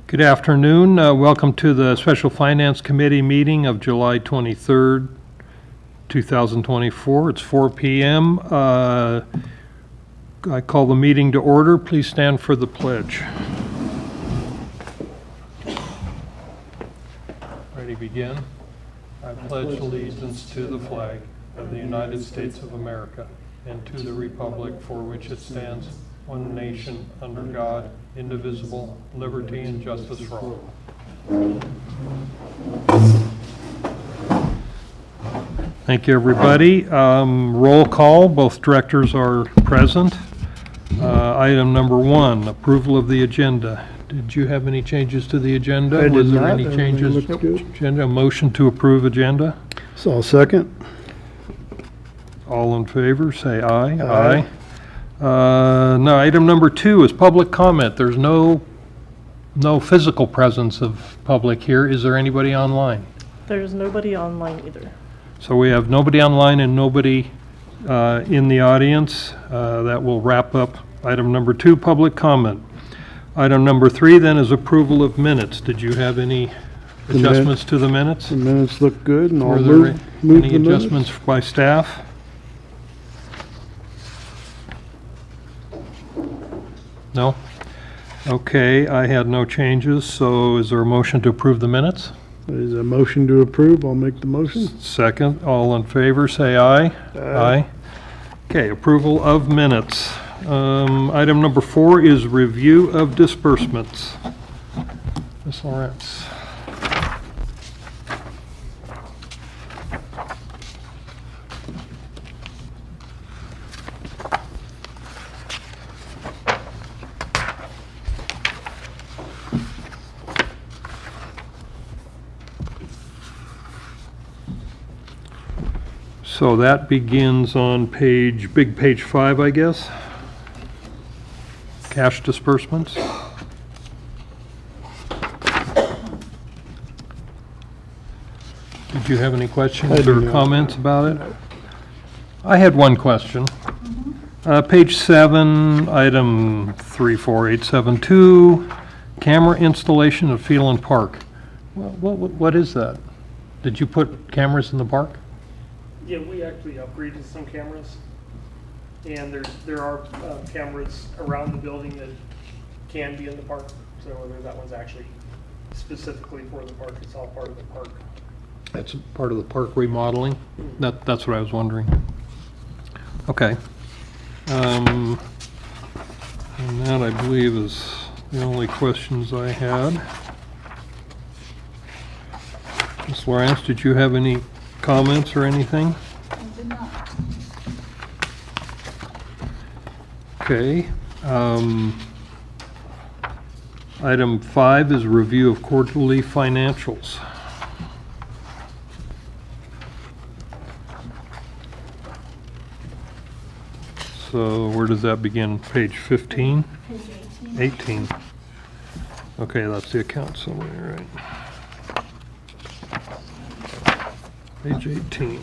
Good afternoon. Welcome to the Special Finance Committee meeting of July 23rd, 2024. It's 4 p.m. I call the meeting to order. Please stand for the pledge. Ready, begin. I pledge allegiance to the flag of the United States of America and to the republic for which it stands, one nation, under God, indivisible, liberty and justice for all. Thank you, everybody. Roll call. Both directors are present. Item number 1, approval of the agenda. Did you have any changes to the agenda? I did Was there not. any changes? Everything looks good. Agenda, a motion to approve agenda? So I'll second. All in favor, say aye. Aye. No, item number 2 is public comment. There's no physical presence of public here. Is there anybody online? There's nobody online either. So we have nobody online and nobody in the audience. That will wrap up item number 2, public comment. Item number 3 then is approval of minutes. Did you have any adjustments to the minutes? The minutes look good, and I'll Were there move any the minutes. adjustments by staff? No? Okay, I had no changes, so is there a motion to approve the minutes? There's a motion to approve. I'll make the motion. Second, all in favor, say aye. Aye. Okay, approval of minutes. Item number 4 is review of disbursements. Ms. Lawrence. So that begins on big page 5, I guess. Cash disbursements. Did you have any I questions do or not. comments about it? I had one question. Page 7, item 34872, camera installation at Phelan Park. What is that? Did you put cameras in the park? Yeah, we actually upgraded some cameras, and there are cameras around the building that can be in the park. So whether that one's actually specifically for the park, it's all part of the park. That's part of the park remodeling? That's what I was wondering. Okay. And that, I believe, is the only questions I had. Ms. Lawrence, did you have any comments or anything? I did not. Okay. Item 5 is review of quarterly financials. So where does that begin? Page 15? Page 18. 18. Okay, that's the account summary, right? Page 18.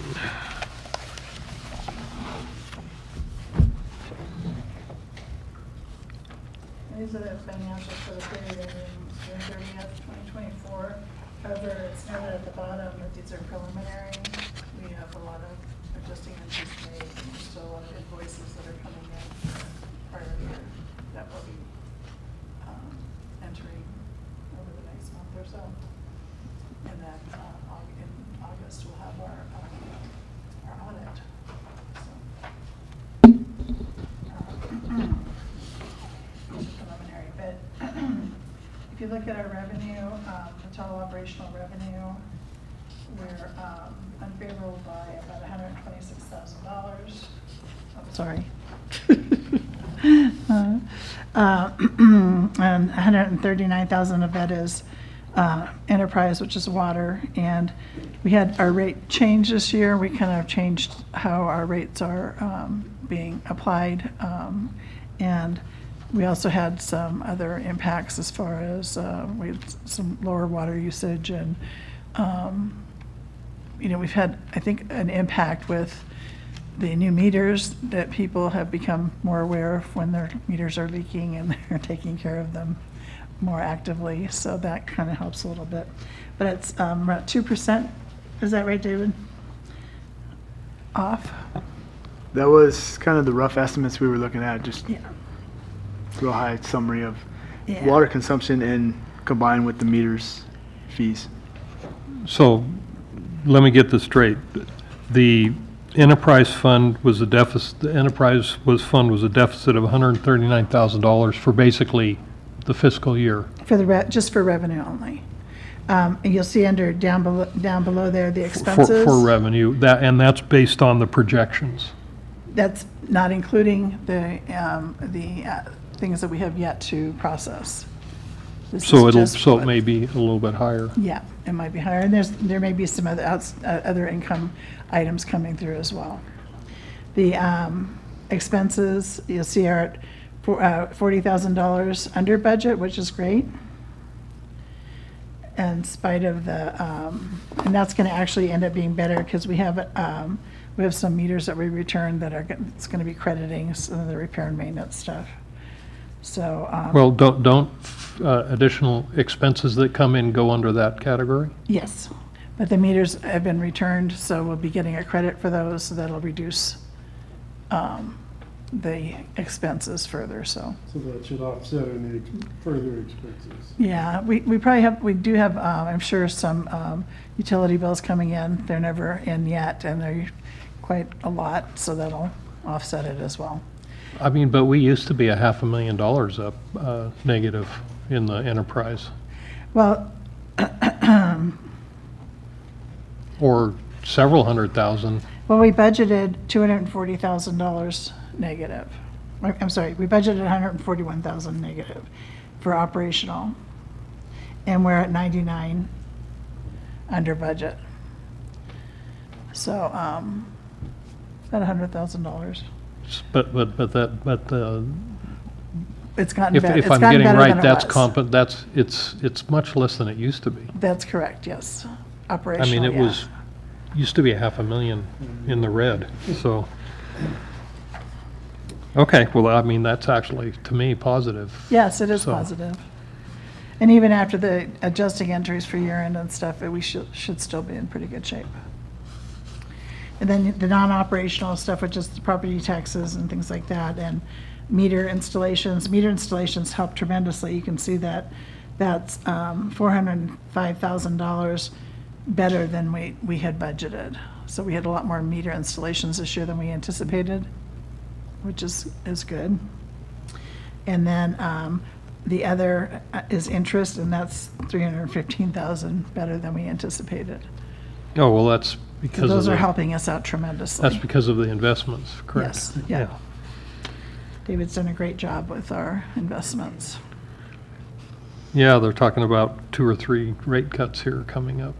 These are the financials for the period ending June 30th, 2024. However, it's noted at the bottom that these are preliminary. We have a lot of adjusting entries made, and there's still a lot of invoices that are coming in for prior year that we'll be entering over the next month or so. And then in August, we'll have our audit. So, preliminary, but if you look at our revenue, the total operational revenue, we're unfavorable by about $126,000. Sorry. And 139,000 of that is enterprise, which is water, and we had our rate change this year. We kind of changed how our rates are being applied, and we also had some other impacts as far as we had some lower water usage, and we've had, I think, an impact with the new meters that people have become more aware of when their meters are leaking and they're taking care of them more actively, so that kind of helps a little bit. But it's about 2%, is that right, David? Off? That was kind of the rough estimates we were looking at, just Yeah. real high summary of Yeah. water consumption and combined with the meters fees. So, let me get this straight. The enterprise fund was a deficit, the enterprise fund was a deficit of $139,000 for basically the fiscal year. For the, just for revenue only. And you'll see under, down below there, the expenses. For revenue, and that's based on the projections. That's not including the things that we have yet to process. This So is just so it what- may be a little bit higher. Yeah, it might be higher, and there may be some other income items coming through as well. The expenses, you'll see are at $40,000 under budget, which is great. In spite of the, and that's gonna actually end up being better, because we have some meters that we returned that are, it's gonna be crediting some of the repair and maintenance stuff. So, Well, don't additional expenses that come in go under that category? yes, but the meters have been returned, so we'll be getting a credit for those, so that'll reduce the expenses further, so. So that should offset any further expenses. Yeah, we probably we do have, I'm sure, some utility bills coming in. They're never in yet, and they're quite a lot, so that'll offset it as well. I mean, but we used to be $500,000 up negative in the enterprise, Well, or several hundred thousand. well, we budgeted $240,000 negative. I'm sorry, we budgeted $141,000 negative for operational, and we're at 99 under budget. So, about $100,000. But It's gotten if better. if It's I'm gotten getting better right, than it was. it's much less than it used to be. That's correct, yes. I Operational, mean, it yeah. was, used to be $500,000 in the red, so. Okay, well, I mean, that's actually, to me, positive. Yes, it is So- positive. And even after the adjusting entries for year-end and stuff, we should still be in pretty good shape. And then the non-operational stuff, which is the property taxes and things like that, and meter installations. Meter installations help tremendously. You can see that that's $405,000 better than we had budgeted. So we had a lot more meter installations this year than we anticipated, which is good. And then the other is interest, and that's $315,000 better than we anticipated. Oh, well, that's So because of those are the, helping us out tremendously. that's because of the investments, correct? Yes, yeah. David's done a great job with our investments. Yeah, they're talking about 2 or 3 rate cuts here coming up.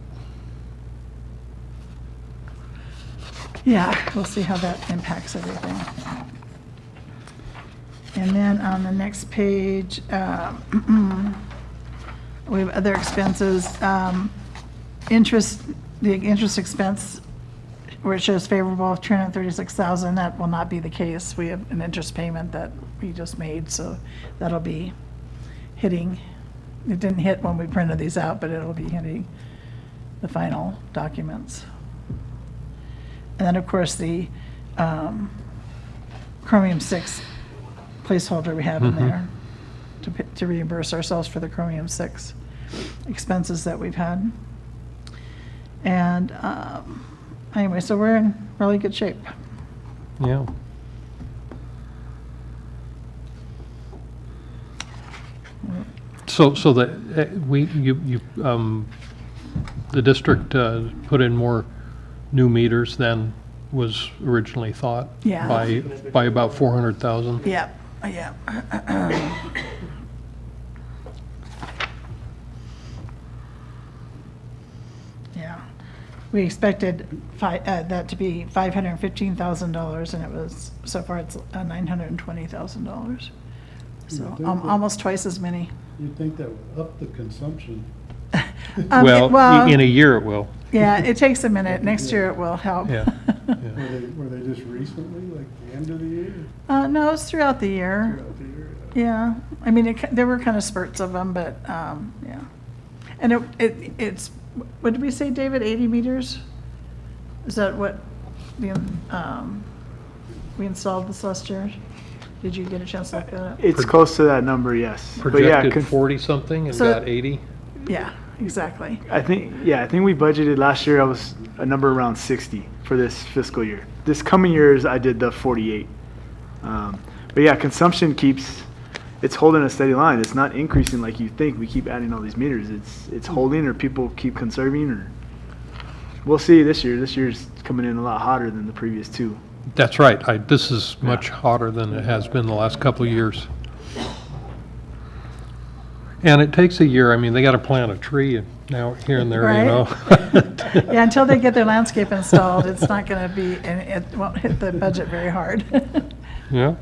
Yeah, we'll see how that impacts everything. And then on the next page, we have other expenses. Interest, the interest expense, where it shows favorable of $236,000, that will not be the case. We have an interest payment that we just made, so that'll be hitting. It didn't hit when we printed these out, but it'll be hitting the final documents. And then, of course, the Chromium-6 placeholder we have in there to reimburse ourselves for the Chromium-6 expenses that we've had. And anyway, so we're in really good shape. Yeah. So the district put in more new meters than was originally thought? Yeah. By about 400,000? Yeah, yeah. Yeah. We expected that to be $515,000, and it was, so far it's $920,000. So think that- almost twice as many. You'd think that would up the consumption. Well, in a year it will. Yeah, it takes a minute. Next year it will help. Yeah. Were they just recently, like the end of the year, No, it's throughout the year. throughout the year? Yeah, I mean, there were kind of spurts of them, but, yeah. And it's, what did we say, David, 80 meters? Is that what we installed this last year? Did you get a chance to look that up? It's close to that number, yes. But yeah, Projected 40-something and So- got 80? Yeah, exactly. I think we budgeted last year, I was a number around 60 for this fiscal year. This coming years, I did the 48. But yeah, consumption it's holding a steady line. It's not increasing like you think. We keep adding all these meters. It's holding, or people keep conserving, or we'll see this year. This year's coming in a lot hotter than the previous two. That's right. This is much hotter than it has been the last couple of years. And it takes a year. I mean, they got to plant a tree now here and there, you Right. know? Yeah, until they get their landscape installed, it's not going to be, and it won't hit the budget very hard. Yeah.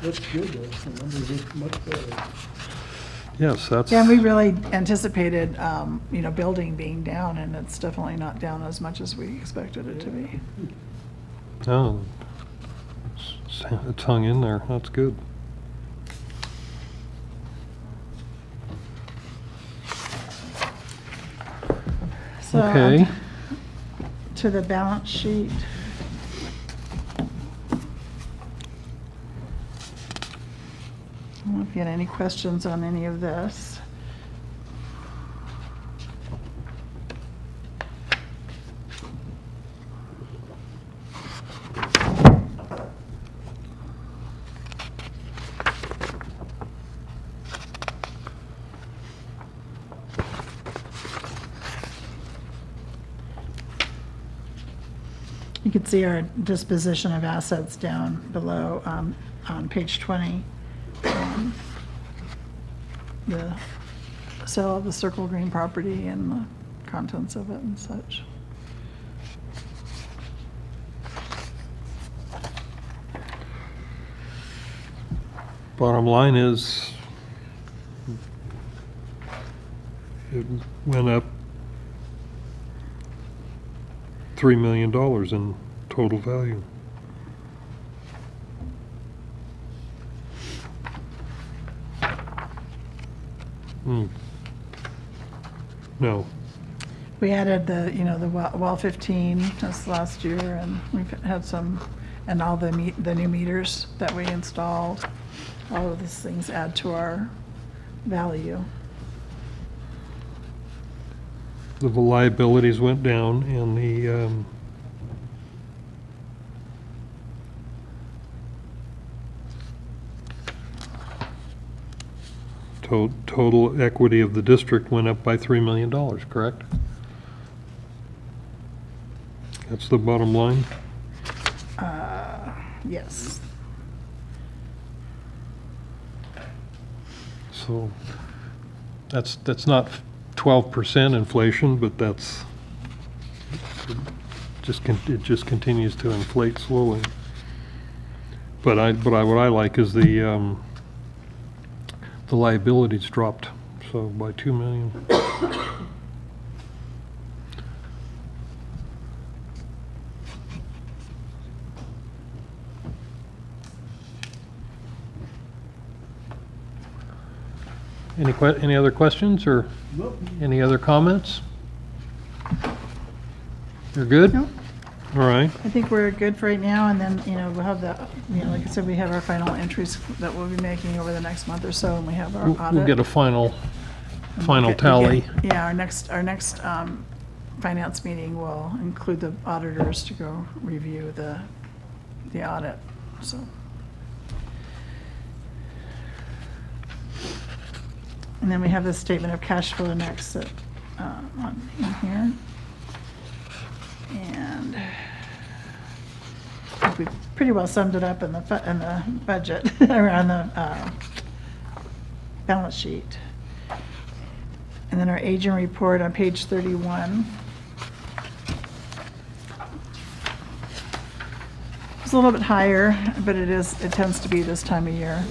That's good, though. The numbers look much better. Yes, that's. Yeah, and we really anticipated, building being down, and it's definitely not down as much as we expected it to be. No, it's hung in there. That's good. So, Okay. to the balance sheet. I don't know if you had any questions on any of this. You can see our disposition of assets down below on page 20. The sale of the Circle Green property and the contents of it and such. Bottom line is, it went up $3 million in total value. No. We added the well 15 this last year, and we've had some, and all the new meters that we installed. All of these things add to our value. The liabilities went down and the total equity of the district went up by $3 million, correct? That's the bottom line? Yes. So that's not 12% inflation, but that's it just continues to inflate slowly. But what I like is the liabilities dropped, so by $2 million. Any other questions or Nope. any other comments? You're good? Nope. All right. I think we're good for right now, and then, we'll have like I said, we have our final entries that we'll be making over the next month or so, and we have our audit. We'll get a final And we'll tally. Yeah, our next finance meeting will include the auditors to go review the audit, so. And then we have the statement of cash flow next that, in here. And I think we pretty well summed it up in the budget, or on the balance sheet. And then our agent report on page 31. It's a little bit higher, but it tends to be this time of year.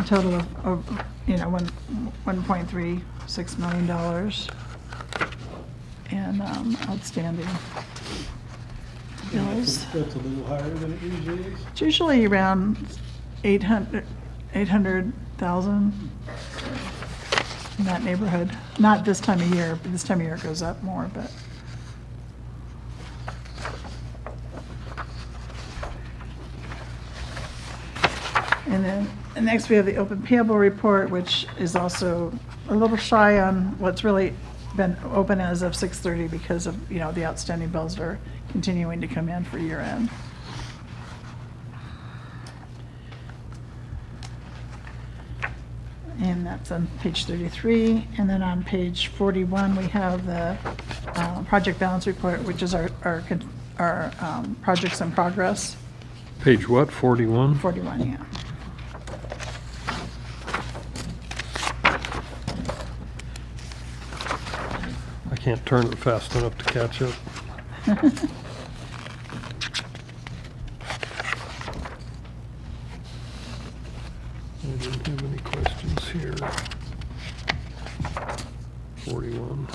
total of, $1.36 million in outstanding bills. That's a little higher than it usually is. It's usually around 800,000 in that neighborhood. Not this time of year, but this time of year it goes up more, but. And then, and next we have the open payable report, which is also a little shy on what's really been open as of 6:30 because of, the outstanding bills that are continuing to come in for year end. And that's on page 33. And then on page 41, we have the project balance report, which is our projects in progress. Page what, 41? 41, yeah. I can't turn it fast enough to catch up. I didn't have any questions here. 41.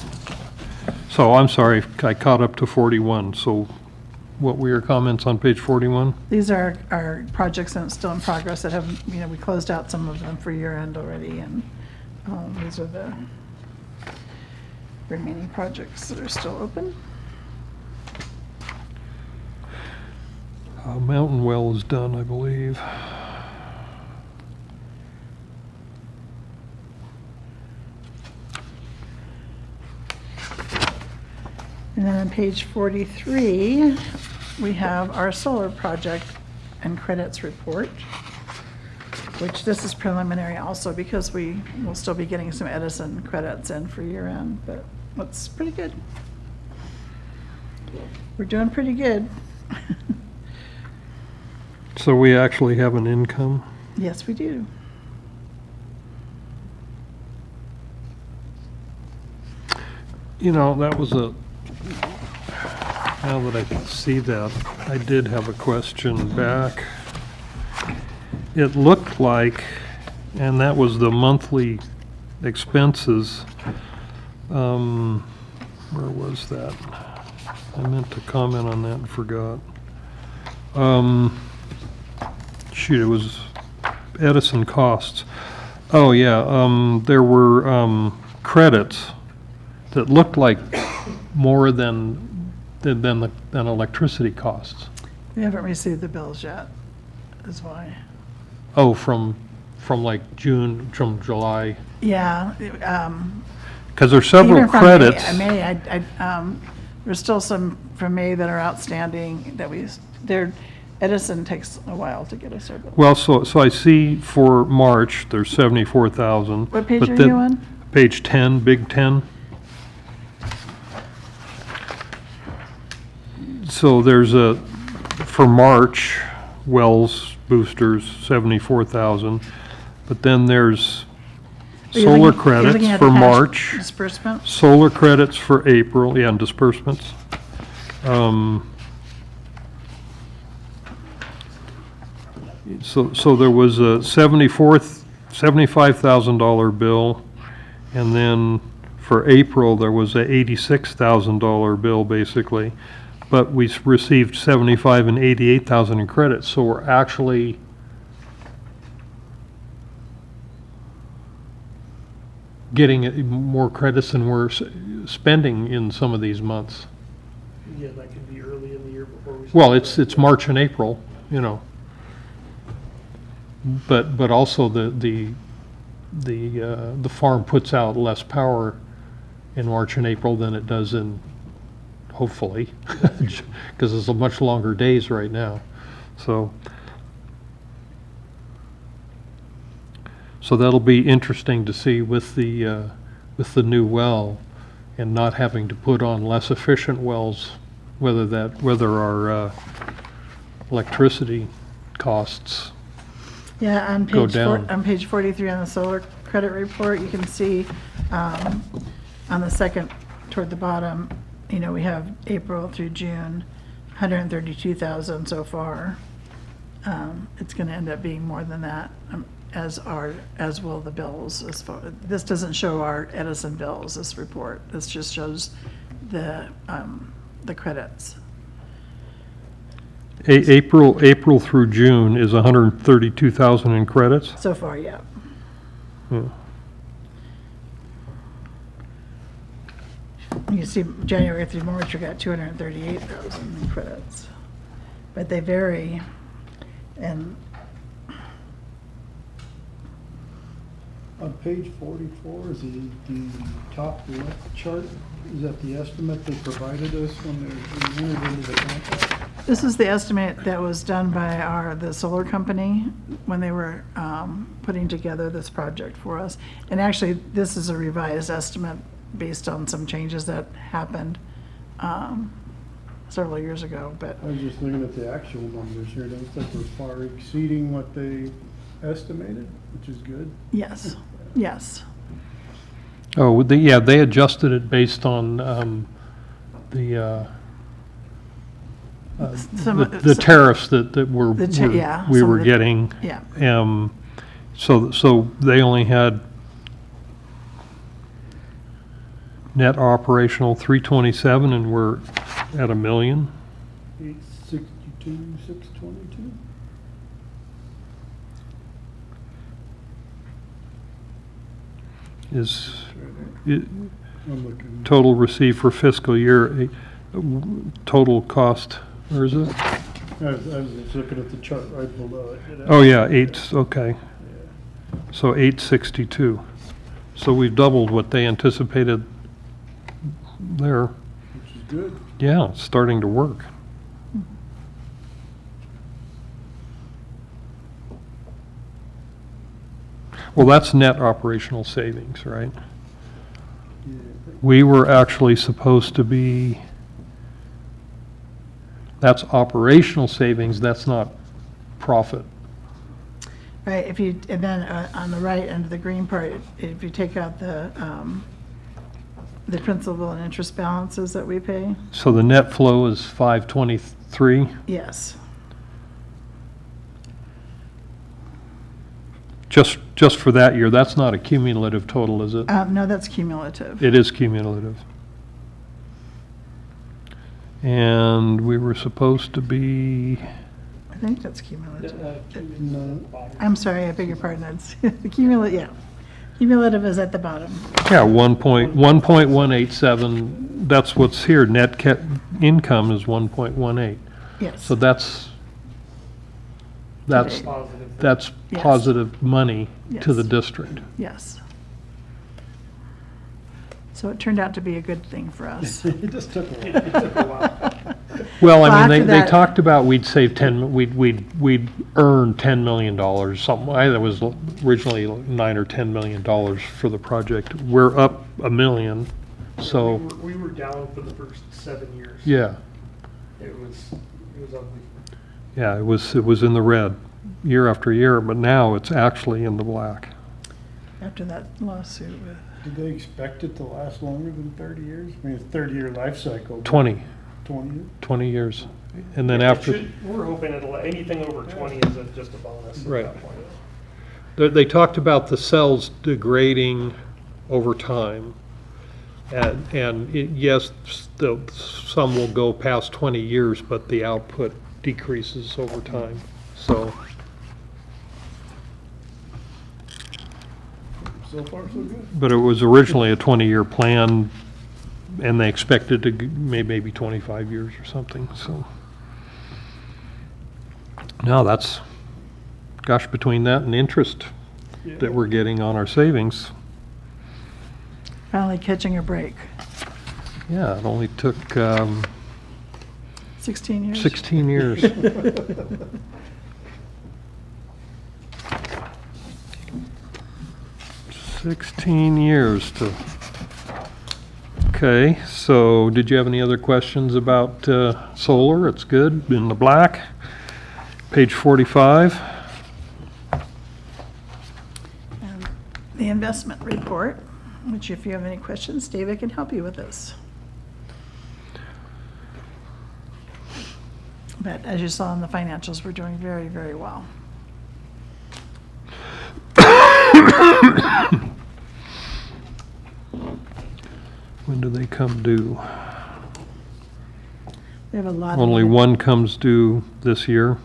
So I'm sorry, I caught up to 41. So what were your comments on page 41? These are our projects that are still in progress that have, we closed out some of them for year end already, and these are the remaining projects that are still open. Mountain Well is done, I believe. And then on page 43, we have our solar project and credits report, which this is preliminary also because we will still be getting some Edison credits in for year end, but looks pretty good. We're doing pretty good. So we actually have an income? Yes, we do. That was now that I see that, I did have a question back. It looked like, and that was the monthly expenses. Where was that? I meant to comment on that and forgot. Shoot, it was Edison costs. Oh, yeah, there were credits that looked like more than electricity costs. We haven't received the bills yet, is why. Oh, from like June, from July, Yeah. because there's several Even from credits. May, there's still some from May that are outstanding that Edison takes a while to get us our bill. Well, so I see for March, there's 74,000. What page but are then you on? Page 10, Big 10. So there's for March, wells boosters, 74,000. But then there's Are you solar looking- you're credits looking at for the cash March, Disbursement? solar credits for April, yeah, and disbursements. So there was a $75,000 bill, and then for April, there was a $86,000 bill, basically. But we received 75 and 88,000 in credits, so we're actually getting more credits than we're spending in some of these months. Yeah, that could be early in the year before we. Well, it's March and April, But also the farm puts out less power in March and April than it does hopefully, because it's a much longer days right now. So that'll be interesting to see with the new well and not having to put on less efficient wells, whether our electricity costs. Yeah, on Go page down. on page 43 on the solar credit report, you can see on the second toward the bottom, we have April through June, 132,000 so far. It's going to end up being more than that. as will the bills. This doesn't show our Edison bills, this report. This just shows the credits. April through June is 132,000 in credits? So far, yeah. Yeah. You see, January through March, we got 238,000 in credits. But they vary, and On page 44, is the top left chart, is that the estimate they provided us when we entered into the contract? this is the estimate that was done by the solar company when they were putting together this project for us. And actually, this is a revised estimate based on some changes that happened several years ago, but I was just looking at the actual numbers here, it looks like we're far exceeding what they estimated, which is good. yes, yes. Oh, they adjusted it based on the tariffs that Yeah, we some were of the- getting. Yeah, So they only had net operational 327 and we're at $1 million. 862, 622? Is I'm looking. total received for fiscal year, total cost, where is it? I was just looking at the chart right below it. Oh, yeah, okay. So 862. So we've doubled what they anticipated there. Which is good. Yeah, it's starting to work. Well, that's net operational savings, right? Yeah. We were actually supposed to be, that's operational savings, that's not profit. right, and then on the right, under the green part, if you take out the principal and interest balances that we pay, So the net flow is 523. yes. Just for that year, that's not a cumulative total, is it? No, that's cumulative. It is cumulative. And we were supposed to be, I think that's cumulative. No. I'm sorry, I beg your pardon, it's the cumulative, yeah. Cumulative is at the bottom. yeah, 1.187, that's what's here. Net income is 1.18. Yes, So that's Today. Positive. that's Yes. positive money to the Yes. district. yes. So it turned out to be a good thing for us. It just took a while. It took a while. Well, Well, I mean, after they that- talked about we'd earn $10 million, something, that was originally $9 or $10 million for the project. We're up $1 million, so, We were down for the first 7 years. yeah, It was ugly. yeah, it was in the red year after year, but now it's actually in the black. After that lawsuit with, Did they expect it to last longer than 30 years? I mean, it's a 30-year life cycle. but 20 years? years. And then It after, should- We're hoping anything over 20 is just a bonus at Right. that point. they talked about the cells degrading over time. And yes, some will go past 20 years, but the output decreases over time, so. So far, so good. But it was originally a 20-year plan, and they expected to maybe 25 years or something, so. Now that's, gosh, between that and interest that we're getting on our savings, finally catching a break. yeah, it only took 16 years. 16 years. 16 years to, okay, so did you have any other questions about solar? It's good, in the black. Page 45. And the investment report, which if you have any questions, David can help you with this. But as you saw in the financials, we're doing very, very well. When do they come due? We have a lot. Only of one comes due this year.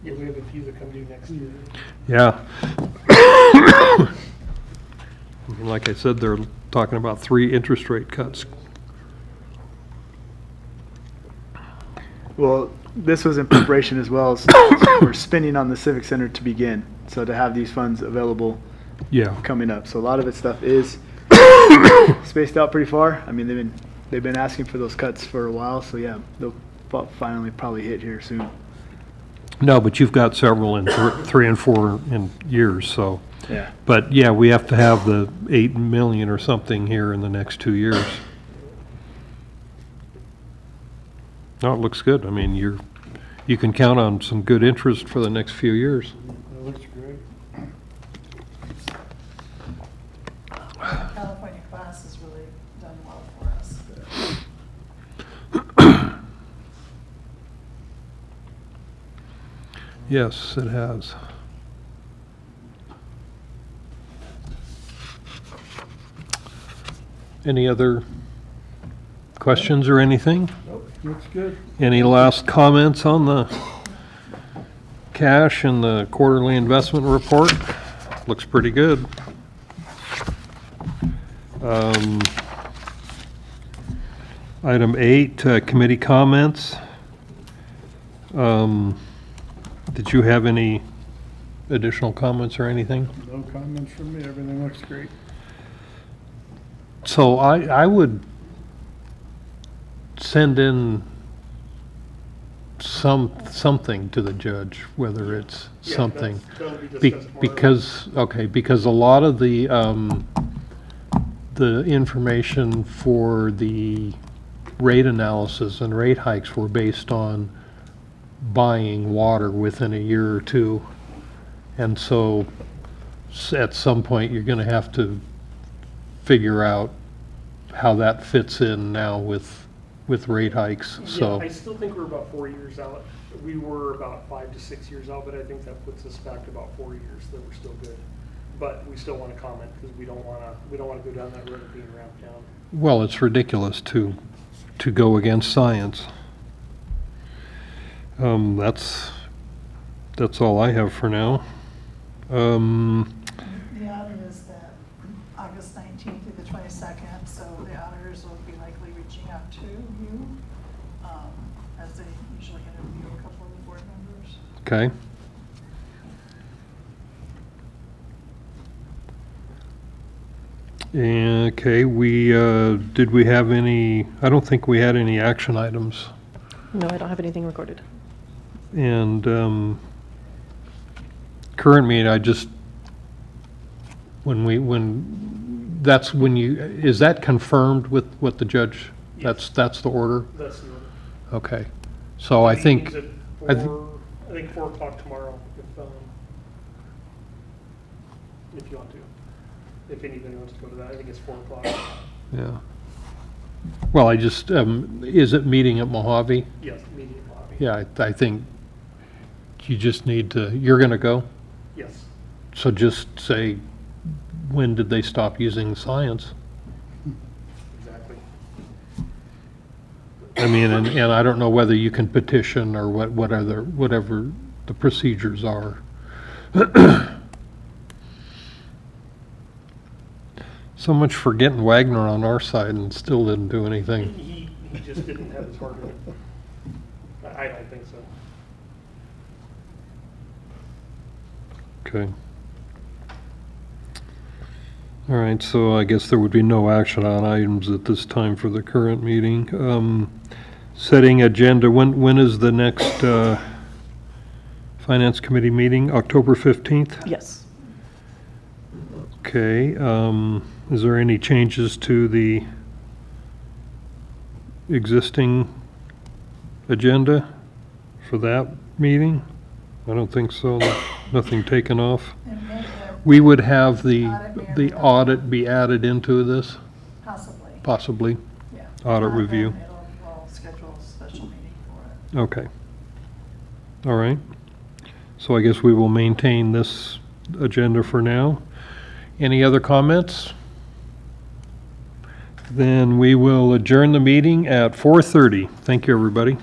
Yeah, we have a few that come due next year. Yeah. I mean, like I said, they're talking about 3 interest rate cuts. Well, this was in preparation as well as we're spending on the Civic Center to begin. So to have these funds available Yeah. coming up. So a lot of its stuff is spaced out pretty far. I mean, they've been asking for those cuts for a while. So yeah, they'll finally probably hit here soon. No, but you've got several in 3 and 4 in years, so. Yeah. But yeah, we have to have the 8 million or something here in the next 2 years. No, it looks good. I mean, you can count on some good interest for the next few years. That looks great. California class has really done well for us. Yes, it has. Any other questions or anything? Nope, looks good. Any last comments on the cash and the quarterly investment report? Looks pretty good. Item 8, committee comments. Did you have any additional comments or anything? No comments from me, everything looks great. So I would send in something to the judge, whether it's Yeah, something. that'll be Be- discussed tomorrow. because a lot of the information for the rate analysis and rate hikes were based on buying water within a year or two. And so at some point, you're gonna have to figure out how that fits in now with rate hikes, so. Yeah, I still think we're about 4 years out. We were about 5 to 6 years out, but I think that puts us back to about 4 years, that we're still good. But we still want to comment, because we don't want to go down that road of being ramped down. Well, it's ridiculous to go against science. That's all I have for now. The audit is that August 19th through the 22nd, so the auditors will be likely reaching out to you as they usually interview a couple of the board members. Okay. Okay, did we have any, I don't think we had any action items. No, I don't have anything recorded. And current meeting, is that confirmed with what the judge? Yes. That's the order? That's the order. Okay. So I think, Meeting's I at thi- 4 o'clock tomorrow, if you want to. If anybody wants to go to that, I think it's 4 o'clock. yeah. Well, is it meeting at Mojave? Yes, meeting lobby. Yeah, I think you just need to, you're gonna go? Yes. So just say, when did they stop using science? Exactly. I mean, and I don't know whether you can petition or whatever the procedures are. So much for getting Wagner on our side and still didn't do anything. He just didn't have his heart in it. I don't think so. Okay. All right, so I guess there would be no action on items at this time for the current meeting. Setting agenda, when is the next Finance Committee meeting? October 15th? Yes. Okay, is there any changes to the existing agenda for that meeting? I don't think so, nothing taken off. And maybe We would have the Audit audit be added into this, possibly, possibly, yeah. audit Not review. then, we'll schedule Okay. All right. So I guess we will maintain this agenda for now. Any other comments? Then we will adjourn the meeting at 4:30. Thank you, everybody.